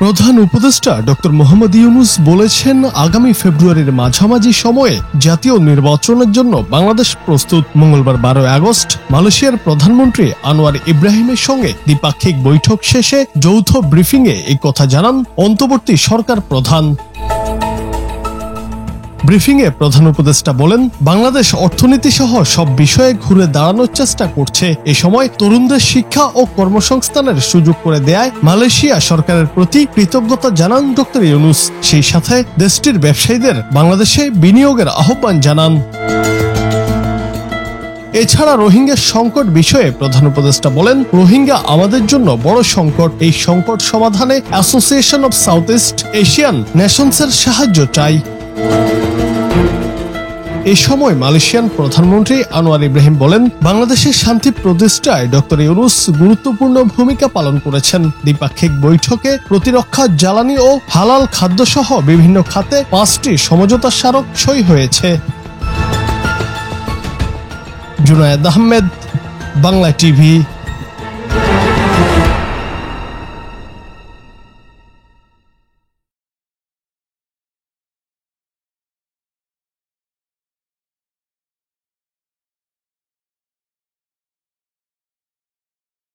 প্রধান উপদেষ্টা ডক্টর মোহাম্মদ ইউনূস বলেছেন, আগামী ফেব্রুয়ারির মাঝামাঝি সময়ে জাতীয় নির্বাচনের জন্য বাংলাদেশ প্রস্তুত। মঙ্গলবার 12 আগস্ট মালয়েশিয়ার প্রধানমন্ত্রী আনোয়ার ইব্রাহিমের সঙ্গে দ্বিপাক্ষিক বৈঠক শেষে যৌথ ব্রিফিংয়ে এই কথা জানান অন্তর্বর্তী সরকার প্রধান। ব্রিফিংয়ে প্রধান উপদেষ্টা বলেন, বাংলাদেশ অর্থনীতি সহ সব বিষয়ে ঘুরে দাঁড়ানোর চেষ্টা করছে। এ সময় তরুণদের শিক্ষা ও কর্মসংস্থানের সুযোগ করে দেয়ায় মালয়েশিয়া সরকারের প্রতি কৃতজ্ঞতা জানান ডক্টর ইউনূস। সেই সাথে দেশটির ব্যবসায়ীদের বাংলাদেশে বিনিয়োগের আহ্বান জানান। এছাড়া রোহিঙ্গা সংকট বিষয়ে প্রধান উপদেষ্টা বলেন, রোহিঙ্গা আমাদের জন্য বড় সংকট। এই সংকট সমাধানে association of south east Asian নেশনসের সাহায্য চাই। এ সময় মালয়েশিয়ান প্রধানমন্ত্রী আনোয়ার ইব্রাহিম বলেন, বাংলাদেশের শান্তি প্রতিষ্ঠায় ডক্টর ইউনূস গুরুত্বপূর্ণ ভূমিকা পালন করেছেন। দ্বিপাক্ষিক বৈঠকে প্রতিরক্ষা, জ্বালানি ও হালাল খাদ্য সহ বিভিন্ন খাতে 5টি সমঝোতা স্মারক সই হয়েছে। জুনায়েদ আহমেদ, বাংলা টিভি।